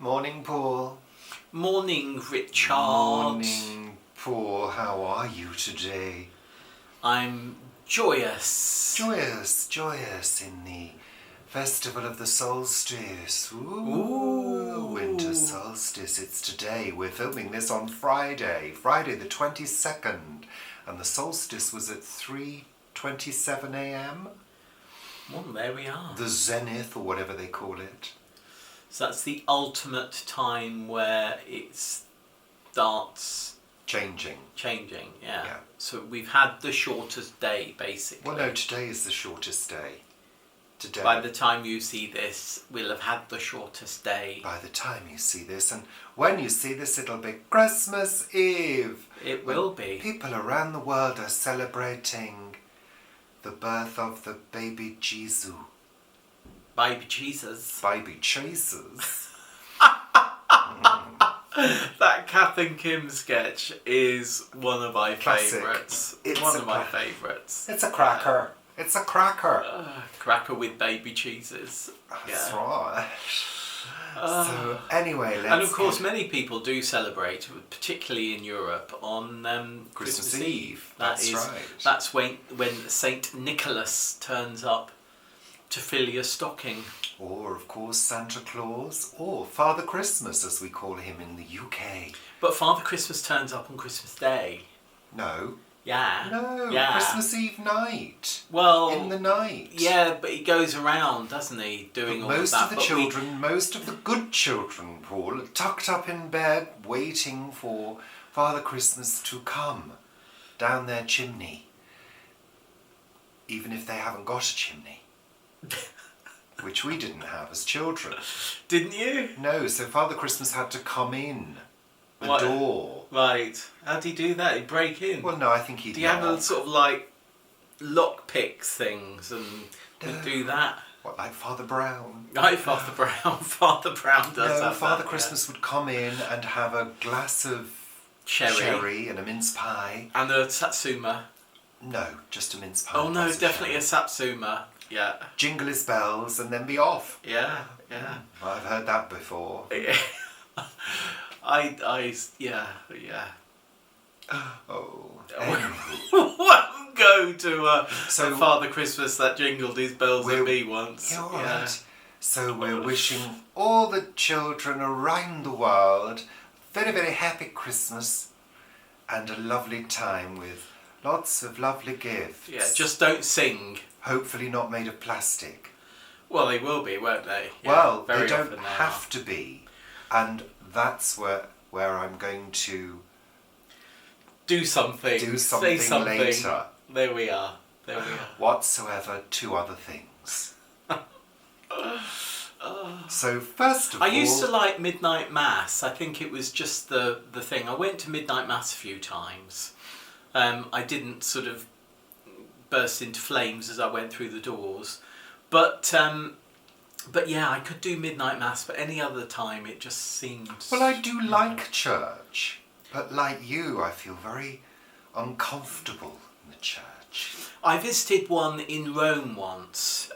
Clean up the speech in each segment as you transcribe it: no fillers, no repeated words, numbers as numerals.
Morning, Paul. Morning, Richard. Morning, Paul. How are you today? I'm joyous. Joyous in the festival of the solstice. Ooh. Winter solstice. It's today. We're filming this on Friday the 22nd. And the solstice was at 3:27 a.m. Well, there we are. The zenith, or whatever they call it. So that's the ultimate time where it starts Changing. Yeah. So we've had the shortest day, basically. Well, no, today is the shortest day. Today. By the time you see this, we'll have had the shortest day. By the time you see this, and when you see this, it'll be Christmas Eve. It will be. People around the world are celebrating the birth of the baby Jesus. Baby Jesus. Baby Jesus. That Kath and Kim sketch is one of my Classic. favourites. It's One a of my cla- favourites. It's a cracker. It's a cracker. Cracker with baby cheeses. That's right. So anyway, let's. And of course, many people do celebrate, particularly in Europe, on Christmas Eve. That's right. That's when Saint Nicholas turns up to fill your stocking. Or of course Santa Claus, or Father Christmas, as we call him in the UK. But Father Christmas turns up on Christmas Day. No. Yeah. No. Yeah. Christmas Eve night. Well. In the night. Yeah, but he goes around, doesn't he, doing all Most of that. of the children, most of the good children, Paul, are tucked up in bed waiting for Father Christmas to come down their chimney. Even if they haven't got a chimney. Which we didn't have as children. Didn't you? No, so Father Christmas had to come in the What? door. Right. How'd he do that? He'd break in? Well, no, I think he'd Do you have a knock. sort of like lockpick things and No. do that? What, like Father Brown? Right, Father Brown. Father Brown does No, have Father that, Christmas would come in and have a glass of Cherry. and a mince pie. And a satsuma. No, just a mince pie. Oh no, plus definitely a cherry. satsuma. Yeah. Jingle his bells and then be off. Yeah. I've heard that before. Yeah. Oh. Won't go to a So- Father Christmas that jingled his bells at We're- me once. Yeah, all right. So we're wishing all the children around the world very, very happy Christmas and a lovely time with lots of lovely gifts. Yeah, just don't sing. Hopefully not made of plastic. Well, they will be, won't they? Yeah, Well, very they don't often they have are. to be. And that's where I'm going to Do something. do Say something something. later. There we are. Whatsoever to other things. So first of all... I used to like midnight mass. I think it was just the thing. I went to midnight mass a few times. I didn't sort of burst into flames as I went through the doors. But yeah, I could do midnight mass, but any other time it just seemed... Well, I do like church, but like you, I feel very uncomfortable in the church. I visited one in Rome once,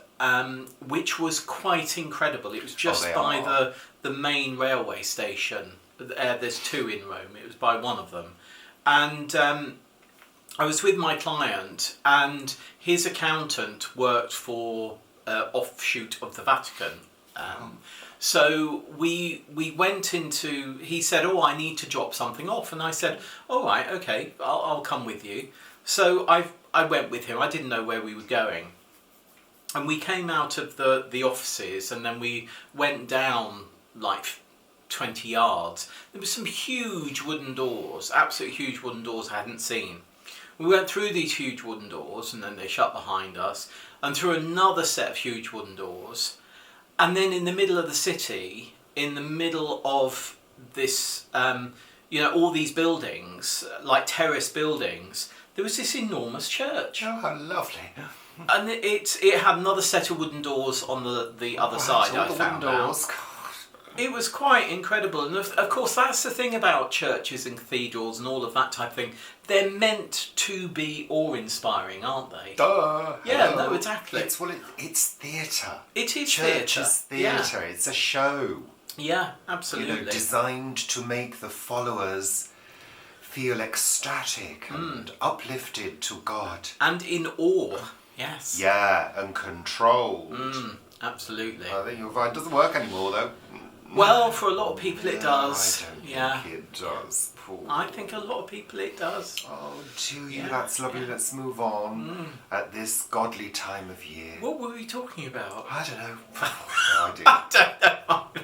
which was quite incredible. It was just they by are. the main railway station. There's two in Rome. It was by one of them. And I was with my client, and his accountant worked for offshoot of the Vatican. So we went into... He said, "Oh, I need to drop something off." And I said, "All right, okay, I'll come with you." So I went with him. I didn't know where we were going. And we came out of the offices, and then we went down like 20 yards. There were some huge wooden doors, absolutely huge wooden doors I hadn't seen. We went through these huge wooden doors, and then they shut behind us, and through another set of huge wooden doors. And then in the middle of the city, in the middle of this, all these buildings, like terrace buildings, there was this enormous church. Oh, how lovely. And it had another set of wooden doors on the other side, all I the found wooden out. doors. It was quite incredible, and of course that's the thing about churches and cathedrals and all of that type of thing. They're meant to be awe-inspiring, aren't they? Duh. Yeah, hello. no, exactly. It's theatre. It is Church theatre. is Yeah. theatre. It's a show. Yeah, absolutely. Designed to make the followers feel ecstatic and uplifted to God. And in awe. Yes. Yeah, and controlled. Absolutely. I think you'll find it doesn't work anymore, though. Well, for a lot of people it does. I don't Yeah. think it does, Paul. I think a lot of people it does. Oh, do you? Yeah, That's lovely. yeah. Let's move on at this godly time of year. What were we talking about? I don't know. No idea. Don't know.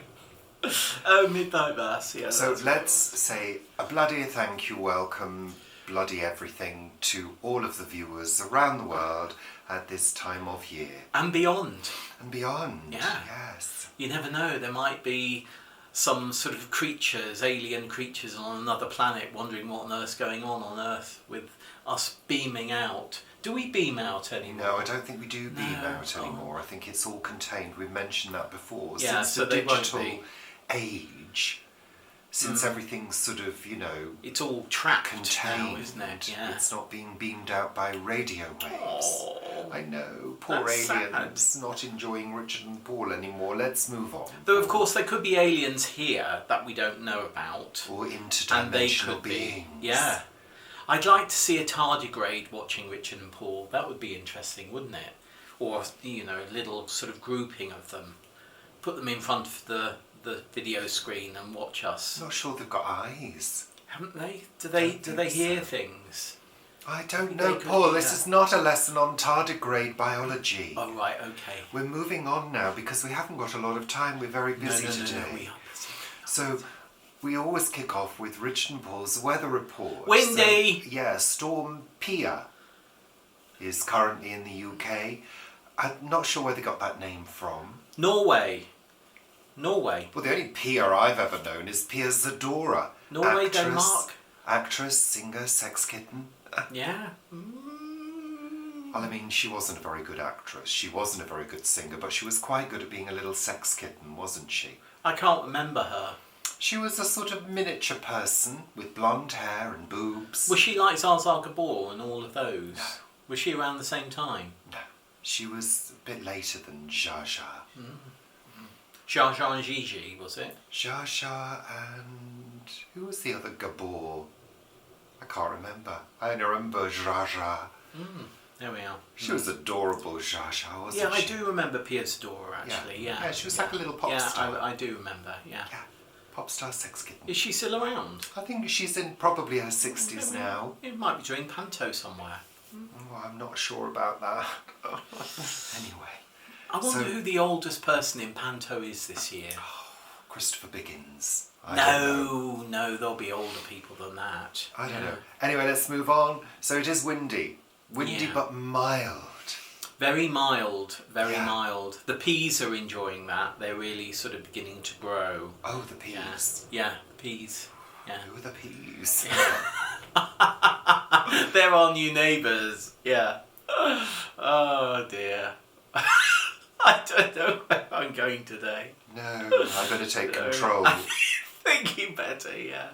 Oh, midnight mass. Yeah. So that's let's say a bloody thank you, welcome, bloody everything to all of the viewers around the world at this time of year and beyond. and beyond. Yeah. Yes. You never know. There might be some sort of creatures, alien creatures on another planet, wondering what on earth's going on Earth with us beaming out. Do we beam out anymore? No, I don't think we do beam No. out anymore. I think it's all contained. We've mentioned that before. Yeah, Since so the they won't digital be. age, since everything's sort of, It's all trapped contained, now, isn't it? Yeah. it's not being beamed out by radio waves. Oh. I know, poor That's aliens not enjoying Richard and Paul anymore. Let's move on. Though of course there could be aliens here that we don't know about. Or And they interdimensional could beings. be. Yeah. I'd like to see a tardigrade watching Richard and Paul. That would be interesting, wouldn't it? Or, a little sort of grouping of them. Put them in front of the video screen and watch us. Not sure they've got eyes. Haven't they? Do Don't they think hear so. things? I don't They know, could Paul. be, This is not a lesson on tardigrade biology. Oh right, okay. We're moving on now because we haven't got a lot of time. We're very busy today. No, we are busy. So we always kick off with Richard and Paul's weather report. Windy! So, Storm Pia is currently in the UK. I'm not sure where they got that name from. Norway. Well, the only Pia I've ever known is Pia Zadora. Norway, actress, Denmark. Actress, singer, sex kitten. Yeah. Well, I mean, she wasn't a very good actress. She wasn't a very good singer, but she was quite good at being a little sex kitten, wasn't she? I can't remember her. She was a sort of miniature person with blonde hair and boobs. Was she like Zsa Zsa Gabor and all of those? No. Was she around the same time? No, she was a bit later than Zsa Zsa. Zsa Zsa and Gigi, was it? Zsa Zsa and... who was the other Gabor? I can't remember. I only remember Zsa Zsa. There we are. She was adorable, Zsa Zsa, wasn't Yeah, she? I do remember Pia Zadora actually. Yeah. Yeah, she was like a little pop yeah, star. I do remember. Yeah. Yeah, pop star sex kitten. Is she still around? I think she's in probably her 60s now. It might be doing panto somewhere. Oh, I'm not sure about that. Anyway, I wonder So- who the oldest person in panto is this year. Christopher Biggins. I don't know. No, there'll be older people than that. I don't Yeah. know. Anyway, let's move on. So it is windy. Windy Yeah. but mild. Very mild, very Yeah. mild. The peas are enjoying that. They're really sort of beginning to grow. Oh, the Yeah, peas. yeah, peas. Yeah. Who are the peas? They're our new neighbours. Yeah. Oh dear. I don't know where I'm going today. No, I better take control. I think you better, yeah.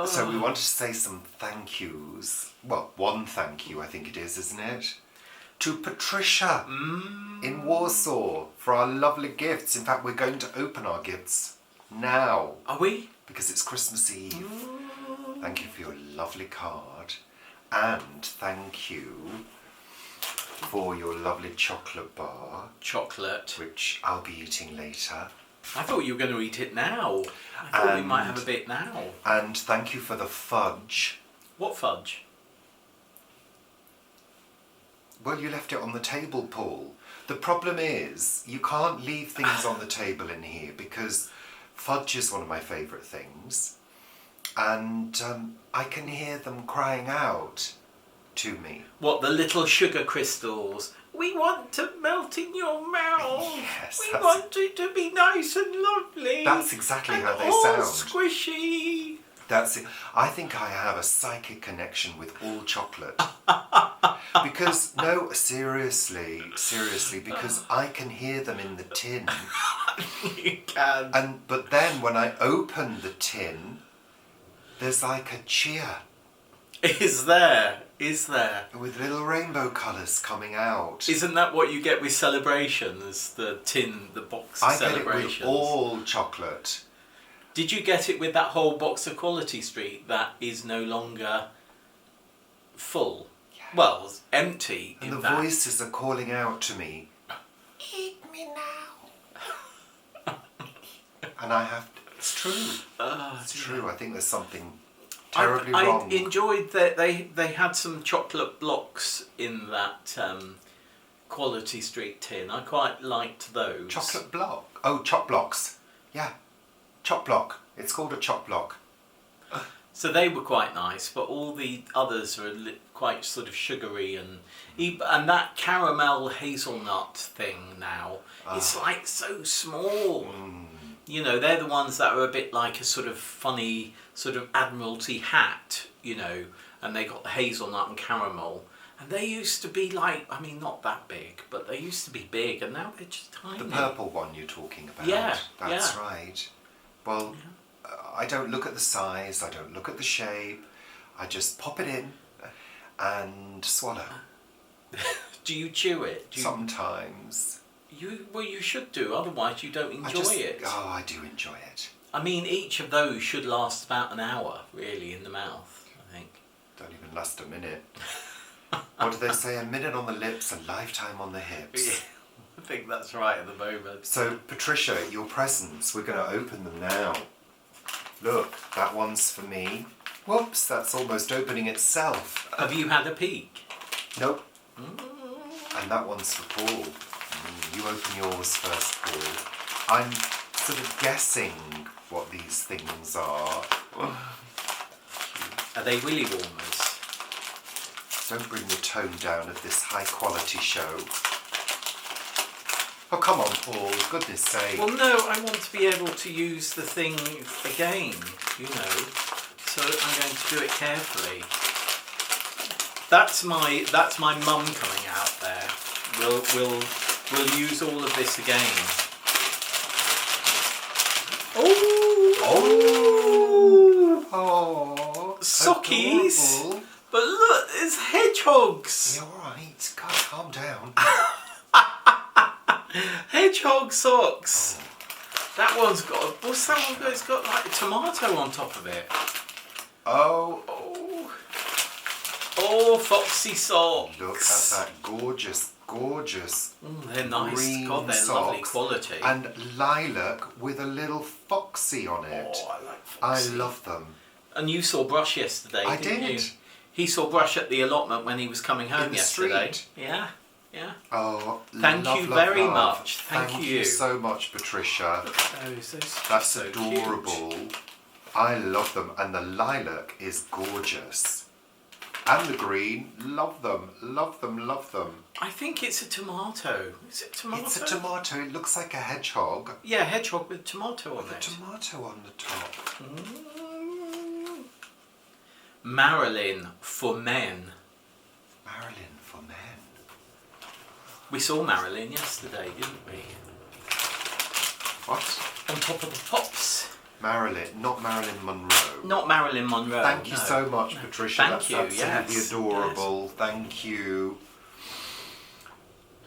So we wanted to say some thank yous. Well, one thank you I think it is, isn't it? To Patricia in Warsaw for our lovely gifts. In fact, we're going to open our gifts now Are we? because it's Christmas Eve. Thank you for your lovely card. And thank you for your lovely chocolate bar, Chocolate. which I'll be eating later. I thought you were going to eat it now. I thought we might have a And- bit now. And thank you for the fudge. What fudge? Well, you left it on the table, Paul. The problem is, you can't leave things on the table in here because fudge is one of my favourite things. And I can hear them crying out to me. What, the little sugar crystals? We want to melt in your mouth. Yes, We that's- want it to be nice and lovely. That's exactly and how they all sound. squishy. That's it. I think I have a psychic connection with all chocolate. Because, no, seriously, because I can hear them in the tin. You can. But then when I open the tin, there's like a cheer. Is there? Is there? With little rainbow colours coming out. Isn't that what you get with celebrations? The box of I get it celebrations. with all chocolate. Did you get it with that whole box of Quality Street that is no longer full? Yeah. Well, empty. And in the fact. voices are calling out to me. Eat me now. And I have to, it's true. It's true. I think there's something terribly wrong. I enjoyed that they had some chocolate blocks in that Quality Street tin. I quite liked those. Chocolate block. Oh, chop blocks. Yeah. Chop block. It's called a chop block. So they were quite nice, but all the others are quite sort of sugary and that caramel hazelnut thing now. It's like so small. You know, they're the ones that are a bit like a sort of funny sort of Admiralty hat, you know, and they got the hazelnut and caramel. And they used to be like, I mean, not that big, but they used to be big, and now they're just tiny. The purple one you're talking about. Yeah, That's right. Well, I don't look at the size, I don't look at the shape, I just pop it in and swallow. Do you chew it? Sometimes. You should do, otherwise you don't enjoy it. Oh, I do enjoy it. I mean, each of those should last about an hour, really, in the mouth, I think. Don't even last a minute. What do they say? A minute on the lips, a lifetime on the hips. Yeah, I think that's right at the moment. So, Patricia, your presents, we're going to open them now. Look, that one's for me. Whoops, that's almost opening itself. Have you had a peek? Nope. And that one's for Paul. You open yours first, Paul. I'm sort of guessing what these things are. Are they willy warmers? Don't bring the tone down of this high quality show. Oh, come on, Paul, goodness sake. Well, no, I want to be able to use the thing again, you know. So I'm going to do it carefully. That's my mum coming out there. We'll use all of this again. Oh, sockies. adorable. But look, it's hedgehogs. You're alright, God, calm down. Hedgehog socks. That one's got. What's that one got? It's got like a tomato on top of it. Oh, foxy socks. look at that gorgeous, gorgeous They're nice. green God, they're socks. lovely quality. And lilac with a little foxy on it. Oh, I like I foxy. love them. And you saw Brush yesterday, I didn't did. you? He saw Brush at the allotment when he was coming home In the yesterday. street. Yeah, yeah. Oh, Thank love, you love, very love. much. Thank Thank you. you so much, Patricia. Those That's so adorable. cute. I love them, and the lilac is gorgeous. And the green, love them, love them, love them. I think it's a tomato. Is it tomato? It's a tomato. It looks like a hedgehog. Yeah, hedgehog with tomato on With a it. tomato on the top. Marilyn for men. Marilyn for men. We saw Marilyn yesterday, didn't we? What? On top of the pops. Marilyn, not Marilyn Monroe. Not Marilyn Monroe. Thank you no. so much, Patricia. Thank That's you, absolutely yes, adorable. yes. Thank you.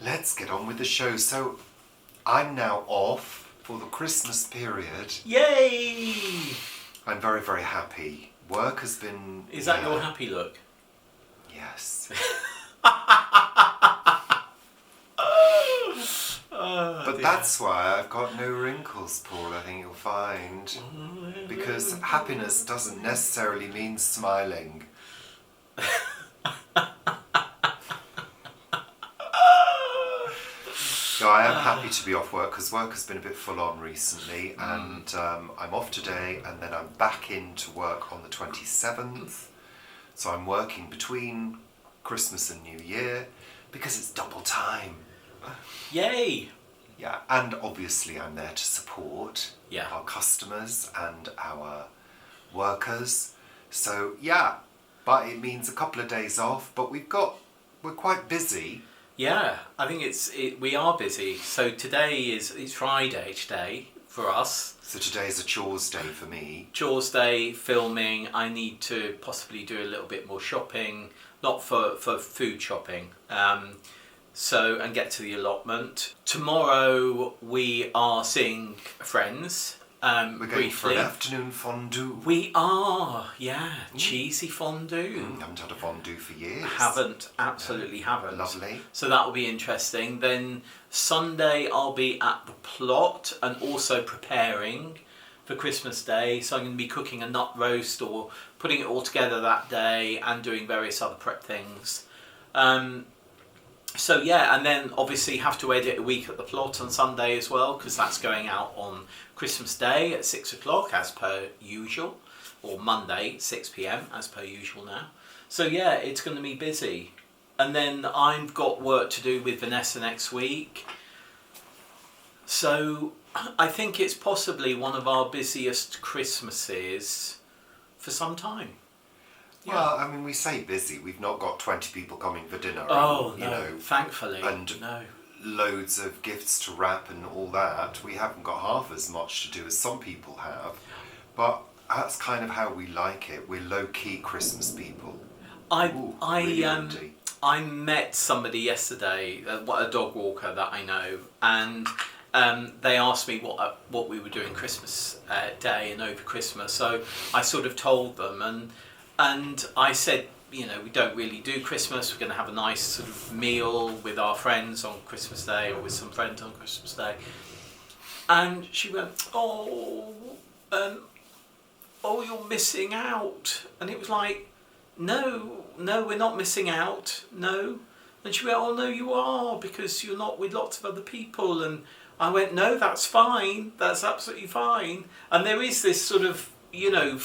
Let's get on with the show. So, I'm now off for the Christmas period. Yay! I'm very, very happy. Work has been... Is that your happy look? Yes. Oh, But dear. that's why I've got no wrinkles, Paul, I think you'll find. Because happiness doesn't necessarily mean smiling. So I am happy to be off work because work has been a bit full on recently, and I'm off today, and then I'm back into work on the 27th. So I'm working between Christmas and New Year because it's double time. Yay! Yeah, and obviously I'm there to support Yeah. our customers and our workers. So yeah, but it means a couple of days off, but we're quite busy. Yeah, I think we are busy. So today it's Friday today for us. So today's a chores day for me. Chores day, filming. I need to possibly do a little bit more shopping. not for food shopping. And get to the allotment. Tomorrow we are seeing friends. We're going briefly. for an afternoon fondue. We are, yeah, cheesy fondue. Haven't had a fondue for years. Absolutely haven't. Lovely. So that will be interesting. Then Sunday I'll be at the plot and also preparing for Christmas Day. So I'm going to be cooking a nut roast or putting it all together that day and doing various other prep things. So yeah, and then obviously have to edit a week at the plot on Sunday as well, because that's going out on Christmas Day at 6 o'clock as per usual, or Monday 6 p.m. as per usual now. So yeah, it's going to be busy. And then I've got work to do with Vanessa next week. So I think it's possibly one of our busiest Christmases for some time. Yeah. Well, I mean, we say busy. We've not got 20 people coming for dinner. Oh, and, no, thankfully. And no. Loads of gifts to wrap and all that. We haven't got half as much to do as some people have. But that's kind of how we like it. We're low-key Christmas people. I met somebody yesterday, a dog walker that I know, and they asked me what we were doing Christmas Day and over Christmas. So I sort of told them, and I said, you know, we don't really do Christmas. We're going to have a nice sort of meal with our friends on Christmas Day or with some friends on Christmas Day. And she went, oh, you're missing out. And it was like, no, we're not missing out. No. And she went, oh, no, you are, because you're not with lots of other people. And I went, no, that's fine. That's absolutely fine. And there is this sort of, you know,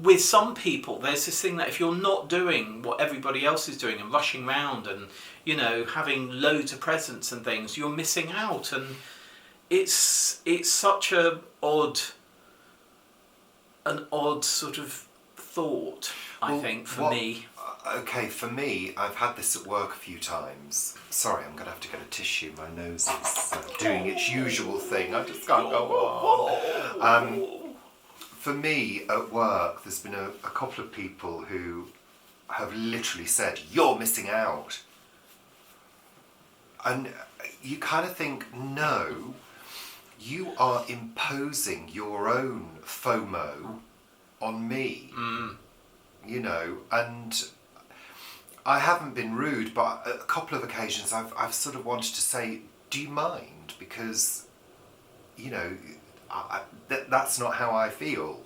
with some people, there's this thing that if you're not doing what everybody else is doing and rushing around and, you know, having loads of presents and things, you're missing out. And it's such an odd sort of thought, I think, for me. Okay, for me, I've had this at work a few times. Sorry, I'm going to have to get a tissue. My nose is doing its usual thing. I just can't go on. For me, at work, there's been a couple of people who have literally said, you're missing out. And you kind of think, no, you are imposing your own FOMO on me. You know, and I haven't been rude, but a couple of occasions I've sort of wanted to say, do you mind? Because, you know, that's not how I feel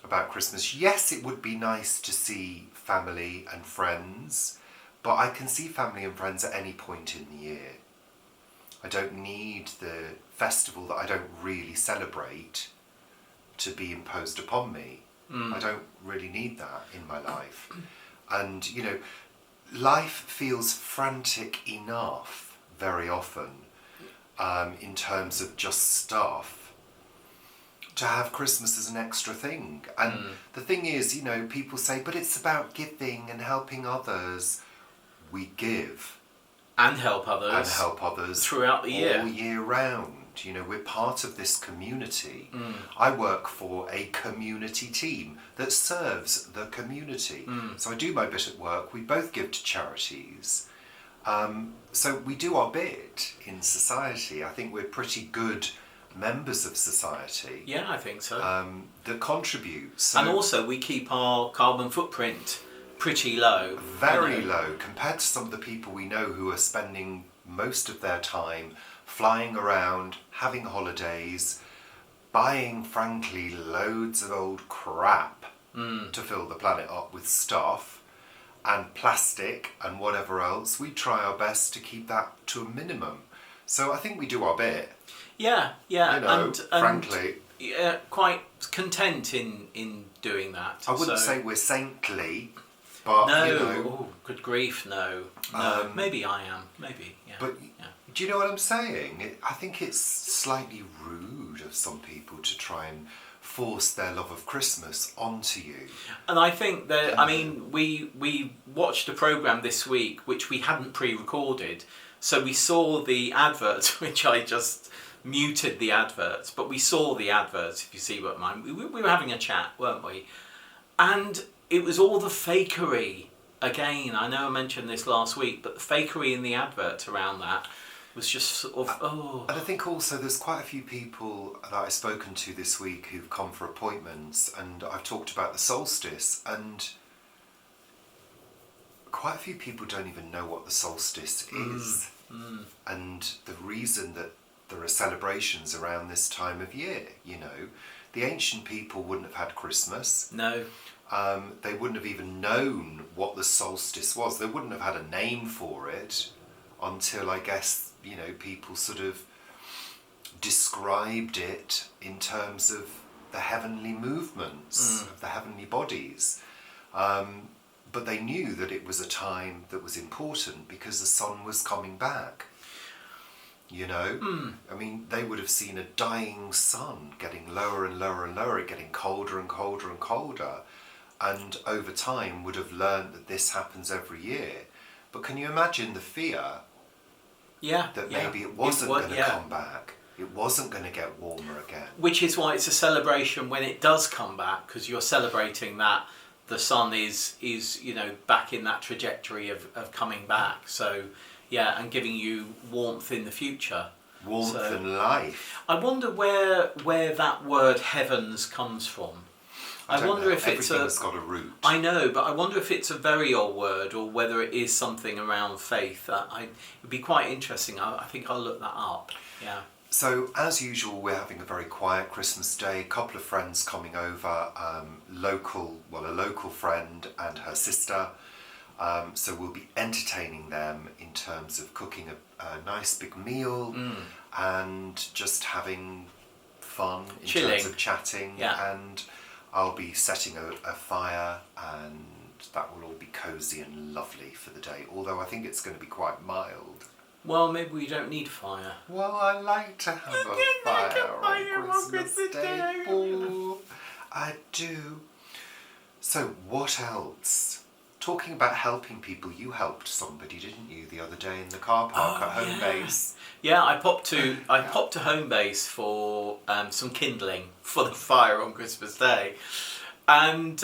about Christmas. Yes, it would be nice to see family and friends, but I can see family and friends at any point in the year. I don't need the festival that I don't really celebrate to be imposed upon me. I don't really need that in my life. And, you know, life feels frantic enough very often in terms of just stuff, to have Christmas as an extra thing. And the thing is, you know, people say, but it's about giving and helping others. We give. And help others. Throughout the year. All year round. You know, we're part of this community. I work for a community team that serves the community. So I do my bit at work. We both give to charities. So we do our bit in society. I think we're pretty good members of society. Yeah, I think so. That contribute. So and also we keep our carbon footprint pretty low. Very low compared to some of the people we know who are spending most of their time flying around, having holidays, buying, frankly, loads of old crap to fill the planet up with stuff, and plastic and whatever else. We try our best to keep that to a minimum. So I think we do our bit. Yeah. You know, and frankly. Quite content in doing that. I wouldn't say we're saintly, but, no, you know. Good grief, no. Maybe I am, maybe, yeah. But do you know what I'm saying? I think it's slightly rude of some people to try and force their love of Christmas onto you. And I think that, I mean, we watched a programme this week which we hadn't pre-recorded, so we saw the adverts, which I just muted the adverts, but we saw the adverts, if you see what I mean. We were having a chat, weren't we? And it was all the fakery again, I know I mentioned this last week, but the fakery in the advert around that was just sort of, oh. And I think also there's quite a few people that I've spoken to this week who've come for appointments, and I've talked about the solstice, and quite a few people don't even know what the solstice is. And the reason that there are celebrations around this time of year, you know, the ancient people wouldn't have had Christmas. No. They wouldn't have even known what the solstice was. They wouldn't have had a name for it until, I guess, you know, people sort of described it in terms of the heavenly movements, of the heavenly bodies. But they knew that it was a time that was important because the sun was coming back. You know, I mean, they would have seen a dying sun getting lower and lower and lower, getting colder and colder and colder, and over time would have learned that this happens every year. But can you imagine the fear that maybe it wasn't going to come back? It wasn't going to get warmer again. Which is why it's a celebration when it does come back, because you're celebrating that the sun is you know, back in that trajectory of coming back. So yeah, and giving you warmth in the future. Warmth and life. I wonder where that word heavens comes from. I wonder if everything's got a root. I know, but I wonder if it's a very old word or whether it is something around faith. It'd be quite interesting. I think I'll look that up. Yeah. So, as usual, we're having a very quiet Christmas day. A couple of friends coming over, a local friend and her sister. So we'll be entertaining them in terms of cooking a nice big meal and just having fun in terms of chatting. Yeah. And I'll be setting a fire, and that will all be cosy and lovely for the day. Although I think it's going to be quite mild. Well, maybe we don't need fire. Well, I like to have a fire on Christmas Day. Oh, I do. So, what else? Talking about helping people, you helped somebody, didn't you, the other day in the car park at home base? Yeah, I popped to home base for some kindling for the fire on Christmas Day, and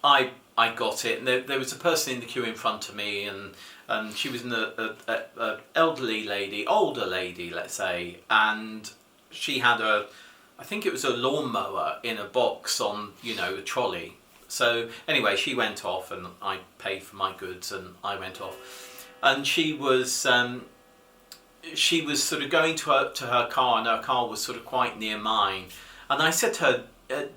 I got it. And there was a person in the queue in front of me, and she was an elderly lady, older lady, let's say, and she had I think it was a lawnmower in a box on, you know, a trolley. So anyway, she went off, and I paid for my goods, and I went off, and she was sort of going to her car, and her car was sort of quite near mine, and I said to her,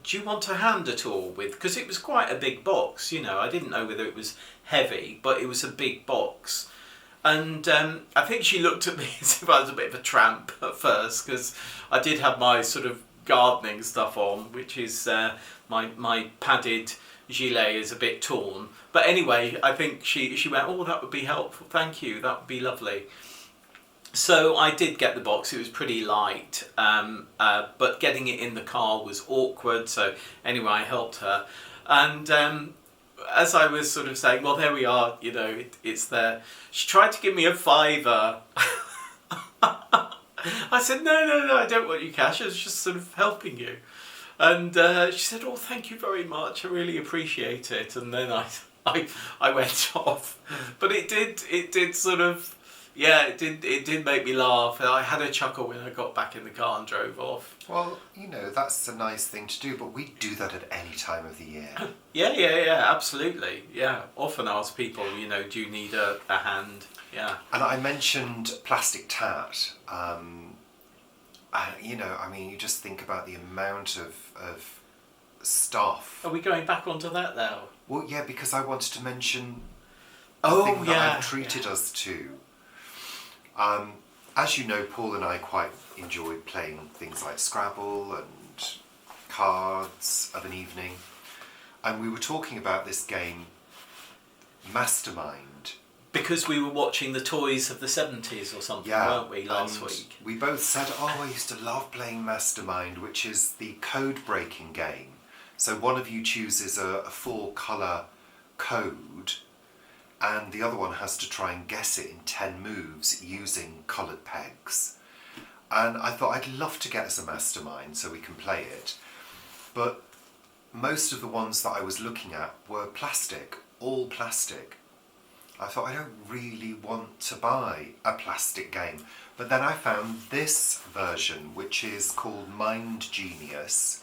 do you want a hand at all with, because it was quite a big box, you know, I didn't know whether it was heavy, but it was a big box, and I think she looked at me as if I was a bit of a tramp at first, because I did have my sort of gardening stuff on, which is my padded gilet is a bit torn, but anyway, I think she went, oh, that would be helpful, thank you, that would be lovely. So I did get the box. It was pretty light, but getting it in the car was awkward, so anyway, I helped her, and as I was sort of saying, well, there we are, you know, it's there, she tried to give me a £5. I said, no, I don't want your cash, I was just sort of helping you. And she said, oh, thank you very much, I really appreciate it. And then I went off. But it did sort of, yeah, it did make me laugh. I had a chuckle when I got back in the car and drove off. Well, you know, that's a nice thing to do, but we do that at any time of the year. Yeah, absolutely. Yeah, often ask people, you know, do you need a hand? Yeah. And I mentioned plastic tat. You know, I mean, you just think about the amount of stuff. Are we going back onto that now? Well, yeah, because I wanted to mention the thing that I've treated us to. As you know, Paul and I quite enjoyed playing things like Scrabble and cards of an evening. And we were talking about this game, Mastermind. Because we were watching the toys of the 70s or something, weren't we, last week? We both said, I used to love playing Mastermind, which is the code-breaking game. So one of you chooses a 4-colour code, and the other one has to try and guess it in 10 moves using coloured pegs. And I thought I'd love to get us a Mastermind so we can play it. But most of the ones that I was looking at were plastic. all plastic. I thought, I don't really want to buy a plastic game. But then I found this version, which is called Mind Genius,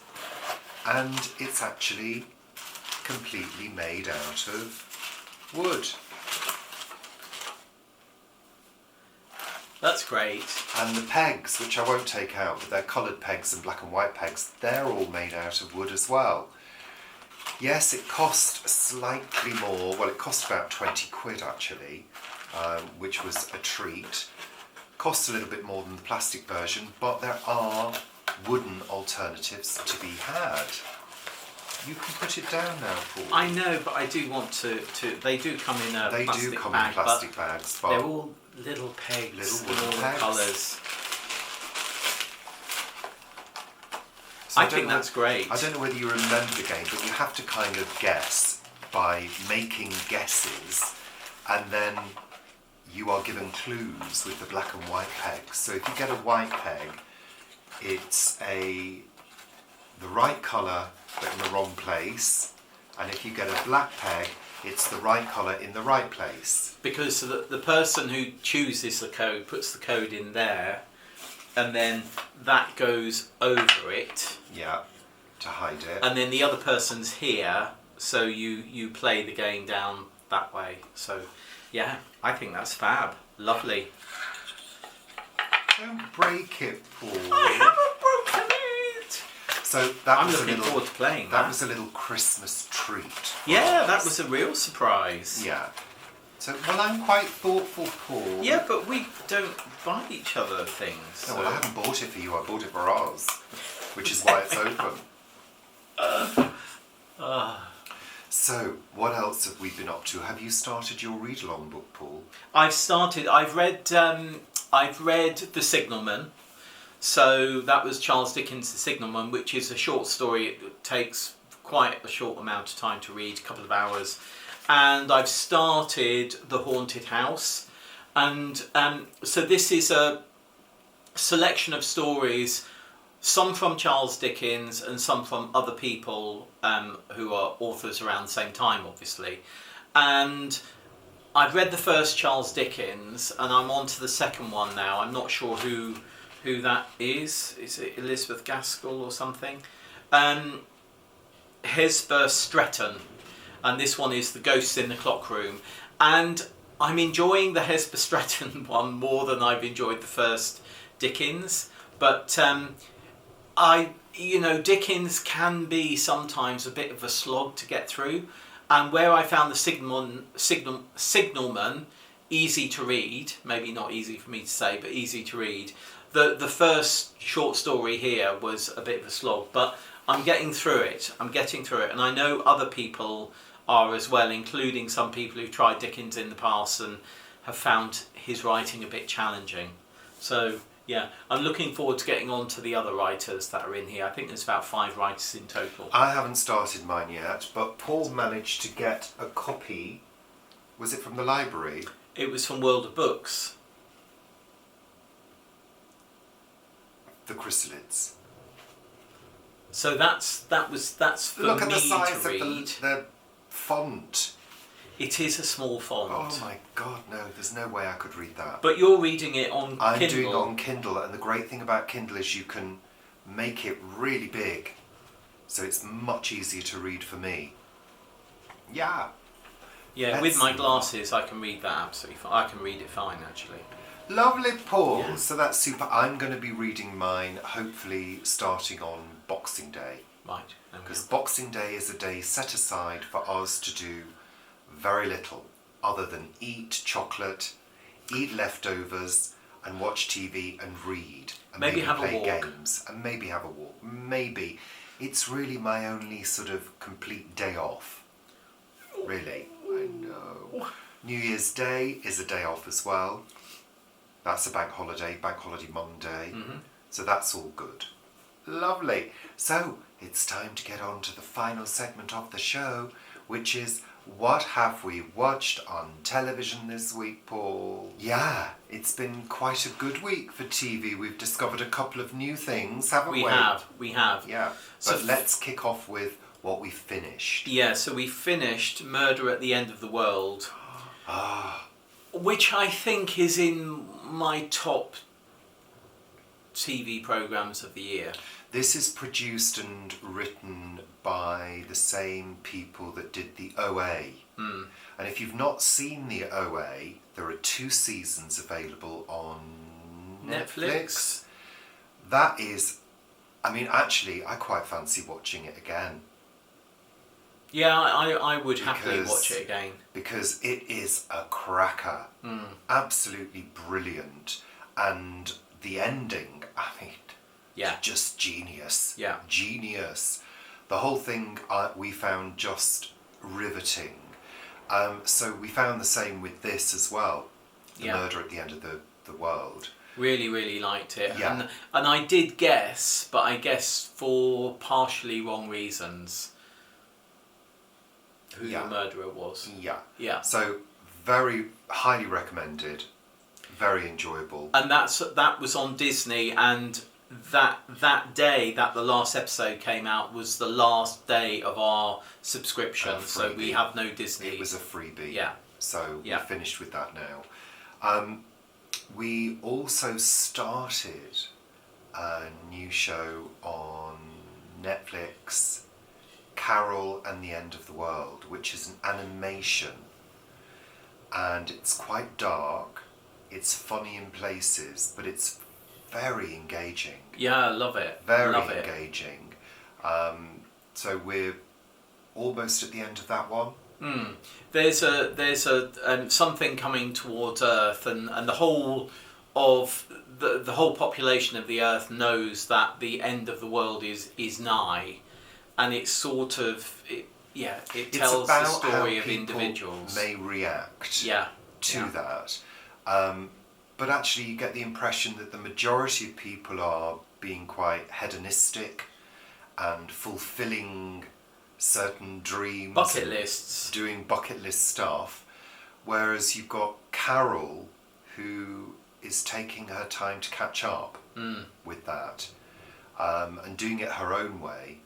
and it's actually completely made out of wood. That's great. And the pegs, which I won't take out, but they're coloured pegs and black and white pegs, they're all made out of wood as well. Yes, it cost slightly more. Well, it cost about 20 quid actually, which was a treat. Cost a little bit more than the plastic version, but there are wooden alternatives to be had. You can put it down now, Paul. I know, but I do want to they do come in a They plastic do come bag, in plastic bags, but they're all little pegs, Little in all wooden the pegs. colours. So I think that's great. I don't know whether you remember the game, but you have to kind of guess by making guesses, and then you are given clues with the black and white pegs. So if you get a white peg, it's the right colour but in the wrong place, and if you get a black peg, it's the right colour in the right place. Because the person who chooses the code puts the code in there, and then that goes over it. Yeah, to hide it. And then the other person's here, so you play the game down that way. So, yeah, I think that's fab. Lovely. Don't break it, Paul. I haven't broken it! So that I'm was looking forward to playing that that. was a little Christmas treat. for Yeah, us. that was a real surprise. Yeah. So, well, I'm quite thoughtful, Paul. Yeah, but we don't buy each other things. No, So. well, I haven't bought it for you. I bought it for Oz, which is why it's open. So, what else have we been up to? Have you started your read-along book, Paul? I've read The Signalman. So that was Charles Dickens' The Signalman, which is a short story. It takes quite a short amount of time to read, a couple of hours. And I've started The Haunted House. And so this is a selection of stories, some from Charles Dickens and some from other people who are authors around the same time, obviously. And I've read the first Charles Dickens, and I'm on to the second one now. I'm not sure who that is. Is it Elizabeth Gaskell or something? Hesper Stretton. And this one is The Ghosts in the Clock Room. And I'm enjoying the Hesper Stretton one more than I've enjoyed the first Dickens. But Dickens can be sometimes a bit of a slog to get through. And where I found the Signalman easy to read, maybe not easy for me to say, but easy to read, the first short story here was a bit of a slog, but I'm getting through it. And I know other people are as well, including some people who've tried Dickens in the past and have found his writing a bit challenging. So, yeah, I'm looking forward to getting on to the other writers that are in here. I think there's about 5 writers in total. I haven't started mine yet, but Paul managed to get a copy. Was it from the library? It was from World of Books. The Chrysalids. So that's for Look at me the size to of read. the font. It is a small font. Oh my God, no! There's no way I could read that. But you're reading it on I'm Kindle. doing it on Kindle, and the great thing about Kindle is you can make it really big, so it's much easier to read for me. Yeah. Yeah, with my glasses, I can read that absolutely fine. I can read it fine, actually. Lovely, Paul. Yeah. So that's super. I'm going to be reading mine, hopefully starting on Boxing Day. Right. Because Boxing Day is a day set aside for us to do very little other than eat chocolate, eat leftovers, and watch TV and read. And Maybe have a play walk. games. And maybe have a walk. Maybe. It's really my only sort of complete day off. Really. I know. New Year's Day is a day off as well. That's a Bank Holiday Monday. Mm-hmm. So that's all good. Lovely. So it's time to get on to the final segment of the show, which is what have we watched on television this week, Paul? Yeah, it's been quite a good week for TV. We've discovered a couple of new things, haven't we? We have. Yeah. So But let's kick off with what we finished. Yeah, so we finished Murder at the End of the World, which I think is in my top TV programmes of the year. This is produced and written by the same people that did the OA. And if you've not seen the OA, there are 2 seasons available on Netflix. That is, I mean, actually, I quite fancy watching it again. Yeah, I would happily watch it again. Because it is a cracker. Absolutely brilliant. And the ending, I mean, just genius. Yeah. Genius. The whole thing we found just riveting. So we found the same with this as well. The Murder at the End of the World. Really, really liked it. Yeah. And I did guess, but I guess for partially wrong reasons, who the murderer was. Yeah. Yeah. So very highly recommended. Very enjoyable. And that was on Disney, and that day that the last episode came out was the last day of our subscription, so we have no Disney. It was a freebie. Yeah. So we're finished with that now. We also started a new show on Netflix, Carol and the End of the World, which is an animation, and it's quite dark. It's funny in places, but it's very engaging. Yeah, I love it. Very engaging. So we're almost at the end of that one. There's a something coming towards Earth, and the whole of the whole population of the Earth knows that the end of the world is nigh, and it's sort of it tells the story of individuals. May react to that. But actually you get the impression that the majority of people are being quite hedonistic and fulfilling certain dreams. Bucket lists. Doing bucket list stuff. Whereas you've got Carol, who is taking her time to catch up with that, and doing it her own way.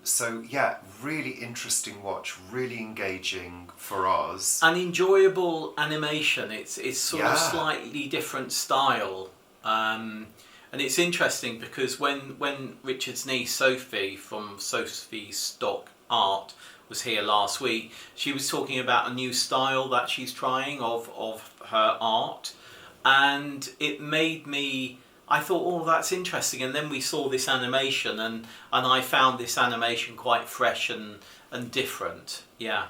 So yeah, really interesting watch, really engaging for us. An enjoyable animation. It's sort of slightly different style, and it's interesting because when Richard's niece Sophie from Sophie's Stock Art was here last week, she was talking about a new style that she's trying of her art, and it made me. I thought, oh, that's interesting, and then we saw this animation, and I found this animation quite fresh and different. Yeah.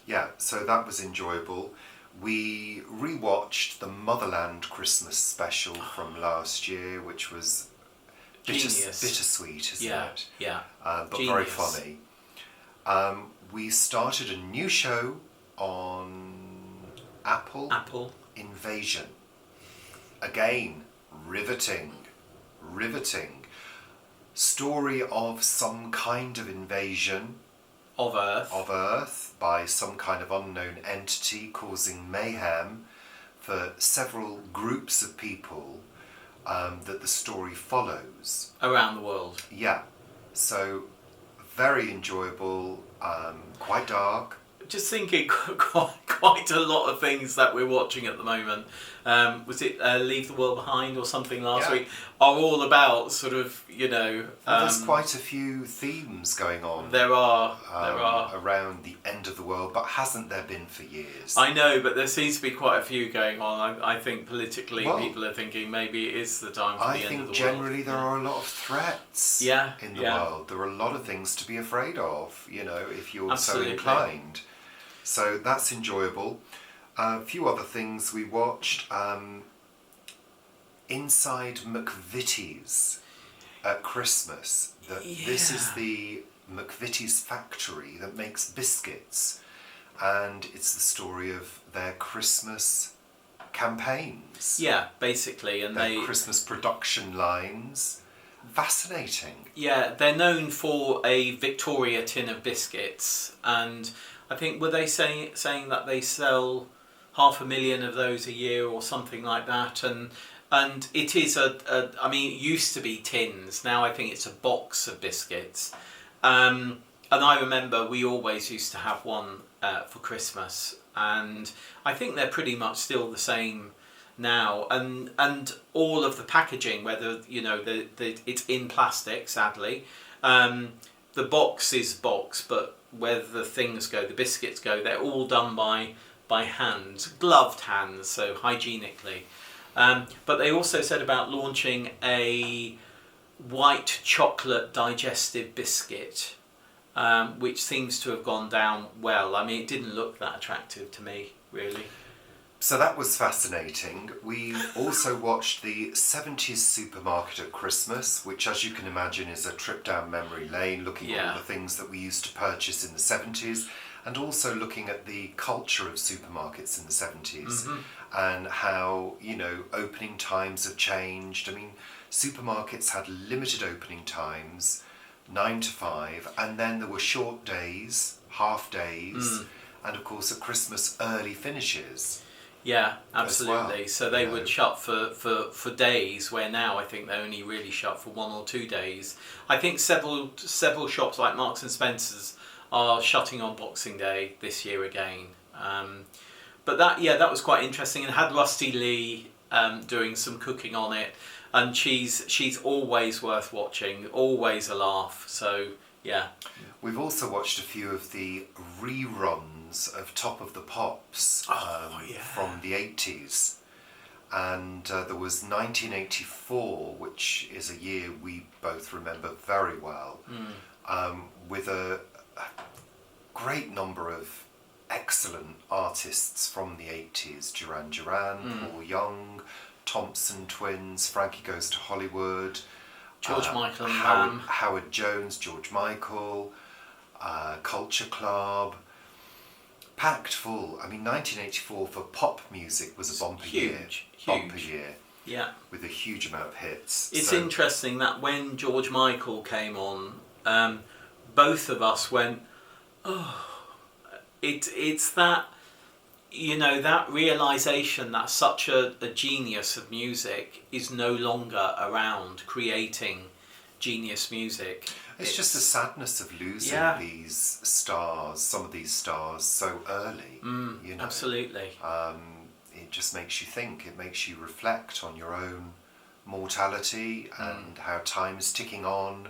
Yeah, so that was enjoyable. We rewatched the Motherland Christmas special from last year, which was bittersweet, isn't it? Yeah. But Genius. very funny. We started a new show on Apple. Invasion. Again. Riveting. Story of some kind of invasion of Earth by some kind of unknown entity causing mayhem for several groups of people that the story follows. Around the world. Yeah. So very enjoyable, quite dark. Just thinking quite a lot of things that we're watching at the moment. Was it Leave the World Behind or something last week? Are all about sort of, there's quite a few themes going on. There are around the end of the world, but hasn't there been for years? I know, but there seems to be quite a few going on. I think politically people are thinking maybe it is the time for the end of the world. I think generally there are a lot of threats in the world. There are a lot of things to be afraid of, if you're so inclined. So that's enjoyable. A few other things we watched. Inside McVitie's at Christmas. This is the McVitie's factory that makes biscuits. And it's the story of their Christmas campaigns. Yeah, basically. And their Christmas production lines. Fascinating. Yeah, they're known for a Victoria tin of biscuits, and I think were they saying that they sell 500,000 of those a year or something like that, and it is I mean, it used to be tins. Now I think it's a box of biscuits, And I remember we always used to have one for Christmas, and I think they're pretty much still the same now. And all of the packaging, whether it's in plastic, sadly, the box is box, but where the things go, the biscuits go, they're all done by hand, gloved hands, so hygienically. But they also said about launching a white chocolate digestive biscuit, which seems to have gone down well. I mean, it didn't look that attractive to me, really. So that was fascinating. We also watched the 70s supermarket at Christmas, which, as you can imagine, is a trip down memory lane, looking at all the things that we used to purchase in the 70s, and also looking at the culture of supermarkets in the 70s and how, opening times have changed. I mean, supermarkets had limited opening times, 9 to 5, and then there were short days, half days, and of course at Christmas early finishes. Yeah, absolutely. Well, so they would shut for days, where now I think they only really shut for 1 or 2 days. I think several shops like Marks and Spencer's are shutting on Boxing Day this year again. But that was quite interesting, and had Rusty Lee doing some cooking on it, and she's always worth watching, always a laugh. So yeah. We've also watched a few of the reruns of Top of the Pops from the 80s. And there was 1984, which is a year we both remember very well, with a great number of excellent artists from the 80s. Duran Duran, Paul Young, Thompson Twins, Frankie Goes to Hollywood, George Michael and Howard Jones, George Michael, Culture Club, packed full. I mean, 1984 for pop music was a bumper year. Bumper year. Yeah. With a huge amount of hits. It's interesting that when George Michael came on, both of us went, oh, it's that, that realisation that such a genius of music is no longer around creating genius music. It's just the sadness of losing these stars, some of these stars, so early. Absolutely. It just makes you think, it makes you reflect on your own mortality and how time is ticking on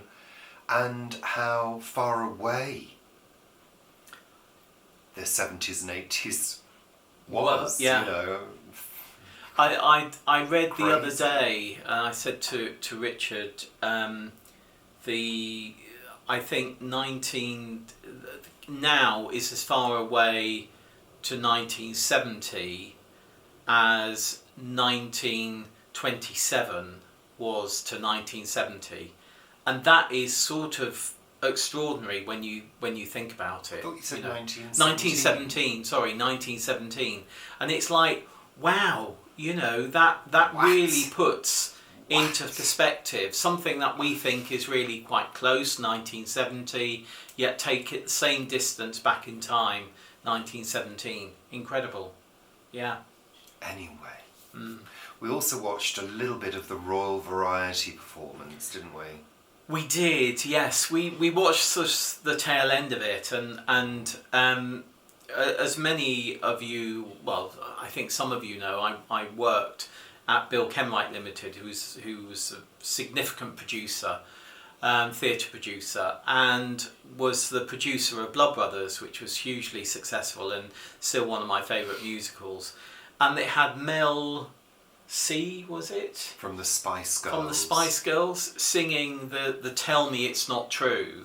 and how far away the 70s and 80s was. I read Crazy. the other day, and I said to Richard, I think now is as far away to 1970 as 1927 was to 1970, and that is sort of extraordinary when you think about it. I thought you said 1917. Sorry, 1917, and it's like, wow, that really puts into perspective something that we think is really quite close, 1970, yet take it the same distance back in time, 1917. Incredible. Yeah. Anyway, we also watched a little bit of the Royal Variety performance, didn't we? We did, yes. We watched sort of the tail end of it, and as many of you, well, I think some of you know, I worked at Bill Kenwright Limited, who was a significant producer, theatre producer, and was the producer of Blood Brothers, which was hugely successful and still one of my favourite musicals. And it had Mel C, was it? From the Spice Girls. From the Spice Girls, singing the Tell Me It's Not True.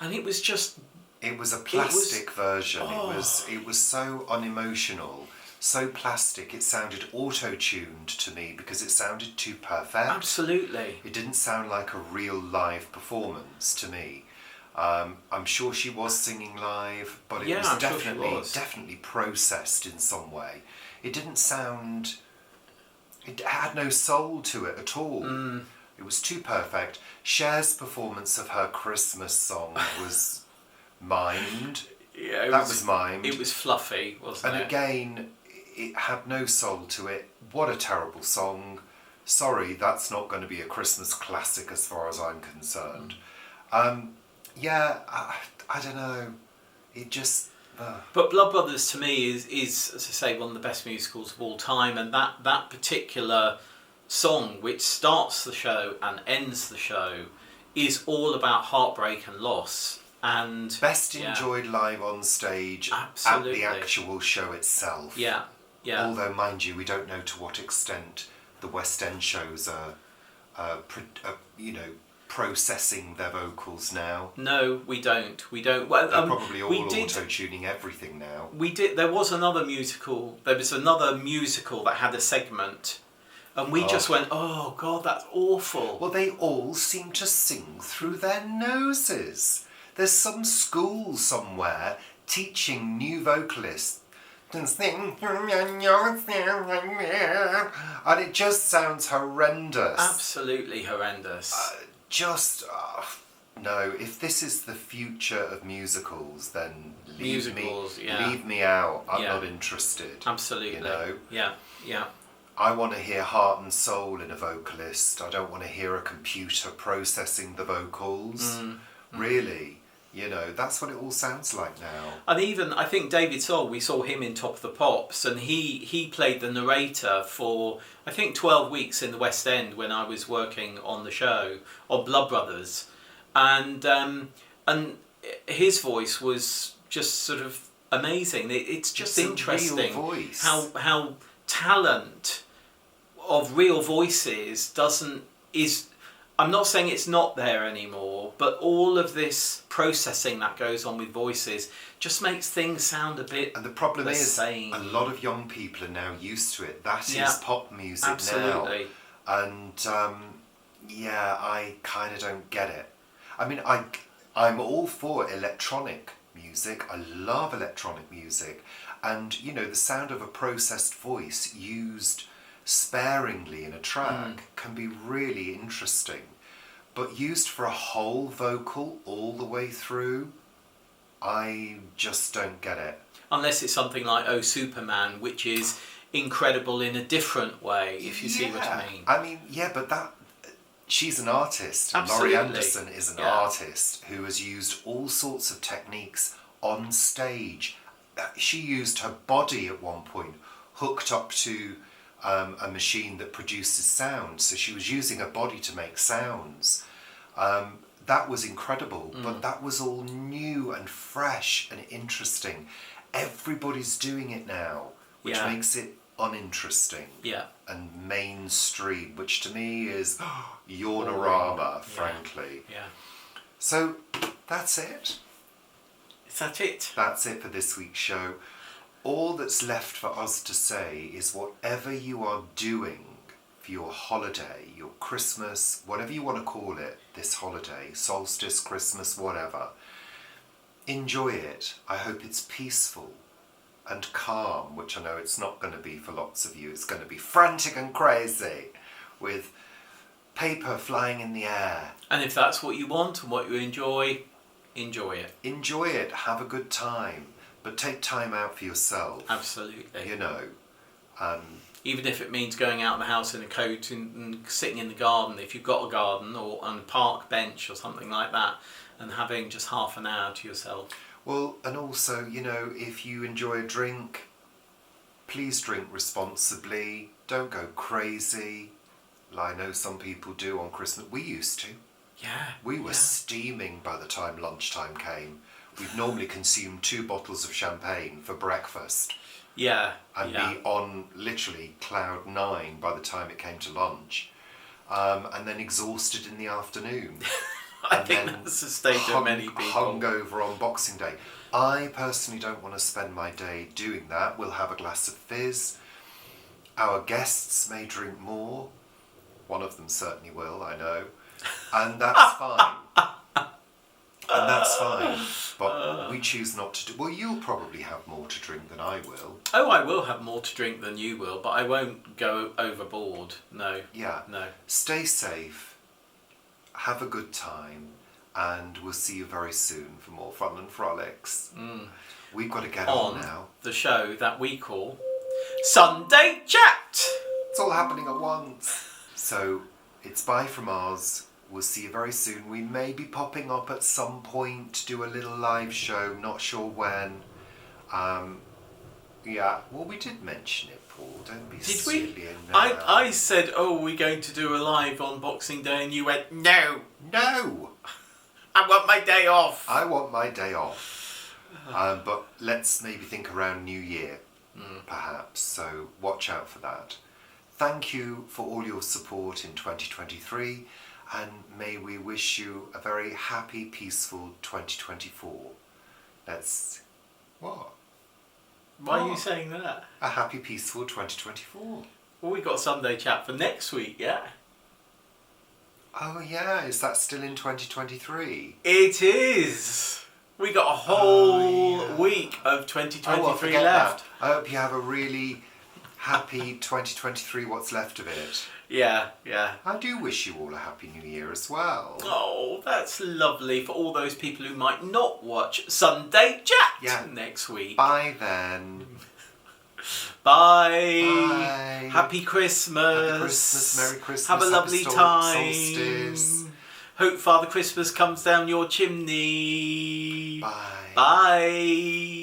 And it was just... It was a plastic version. It was so unemotional, so plastic. It sounded auto-tuned to me because it sounded too perfect. Absolutely. It didn't sound like a real live performance to me. I'm sure she was singing live, but it was definitely processed in some way. It didn't sound... It had no soul to it at all. It was too perfect. Cher's performance of her Christmas song was mimed. Yeah, that was mimed. It was fluffy, wasn't it? And again, it had no soul to it. What a terrible song. Sorry, that's not going to be a Christmas classic as far as I'm concerned. Yeah, I don't know. It just... But Blood Brothers to me is, as I say, one of the best musicals of all time, and that particular song, which starts the show and ends the show, is all about heartbreak and loss. And best enjoyed live on stage absolutely. at the actual show itself. Yeah, yeah. Although, mind you, we don't know to what extent the West End shows are processing their vocals now. No, we don't. Well, they're probably all auto-tuning everything now. We did. There was another musical. There was another musical that had a segment, and we just went, "Oh God, that's awful." Well, they all seem to sing through their noses. There's some school somewhere teaching new vocalists to sing through your nose, and it just sounds horrendous. Absolutely horrendous. No, if this is the future of musicals, then leave me out. I'm not interested. Absolutely. You know? Yeah, yeah. I want to hear heart and soul in a vocalist. I don't want to hear a computer processing the vocals. Really. You know, that's what it all sounds like now. And even, I think David Soul, we saw him in Top of the Pops, and he played the narrator for, I think, 12 weeks in the West End when I was working on the show, on Blood Brothers. And his voice was just sort of amazing. It's just interesting real voice. how talent of real voices is... I'm not saying it's not there anymore, but all of this processing that goes on with voices just makes things sound a bit. And the problem is, same. a lot of young people are now used to it. That is pop music absolutely. Now. And I kind of don't get it. I mean, I'm all for electronic music. I love electronic music. And, you know, the sound of a processed voice used sparingly in a track can be really interesting, but used for a whole vocal all the way through, I just don't get it. Unless it's something like Oh Superman, which is incredible in a different way, if you see what I mean. I mean, but she's an artist. Absolutely. Laurie Anderson is an artist who has used all sorts of techniques on stage. She used her body at one point, hooked up to a machine that produces sound, so she was using her body to make sounds. That was incredible, but that was all new and fresh and interesting. Everybody's doing it now, which makes it uninteresting and mainstream, which to me is Yawn-a-rama, frankly. Yeah. So that's it. Is that it? That's it for this week's show. All that's left for us to say is whatever you are doing for your holiday, your Christmas, whatever you want to call it, this holiday, solstice, Christmas, whatever, enjoy it. I hope it's peaceful and calm, which I know it's not going to be for lots of you. It's going to be frantic and crazy with paper flying in the air. And if that's what you want and what you enjoy it. Enjoy it. Have a good time. But take time out for yourself. Absolutely. You know. Even if it means going out of the house in a coat and sitting in the garden, if you've got a garden, or on a park bench or something like that, and having just half an hour to yourself. Well, and also, you know, if you enjoy a drink, please drink responsibly. Don't go crazy. I know some people do on Christmas. We used to. Yeah. We were steaming by the time lunchtime came. We'd normally consume 2 bottles of champagne for breakfast. Yeah. And be on literally cloud 9 by the time it came to lunch. And then exhausted in the afternoon. I think that's the state of many people. Hungover on Boxing Day. I personally don't want to spend my day doing that. We'll have a glass of fizz. Our guests may drink more. One of them certainly will, I know. And that's fine. And that's fine. But we choose not to do... Well, you'll probably have more to drink than I will. Oh, I will have more to drink than you will, but I won't go overboard. No. Yeah. No. Stay safe. Have a good time. And we'll see you very soon for more fun and frolics. We've got to get on now. The show that we call Sunday Chat. It's all happening at once. So, it's bye from ours. we'll see you very soon. We may be popping up at some point to do a little live show, not sure when. Yeah, well, we did mention it, Paul. Don't be Did silly. we? No. I said, oh, we're going to do a live on Boxing Day, and you went, no, No! I want my day off. I want my day off. But let's maybe think around New Year, perhaps. So watch out for that. Thank you for all your support in 2023, and may we wish you a very happy, peaceful 2024. Let's... What? Why are you saying that? A happy, peaceful 2024. Well, we got Sunday chat for next week, yeah? Oh yeah, is that still in 2023? It is. We got a whole week of 2023 forget left. that. I hope you have a really happy 2023, what's left of it. Yeah. I do wish you all a happy new year as well. Oh, that's lovely for all those people who might not watch Sunday Chat next week. Bye then. Bye. Bye. Happy Christmas. Happy Christmas, Merry Christmas. Have a lovely time. Solstice. Hope Father Christmas comes down your chimney. Bye. Bye.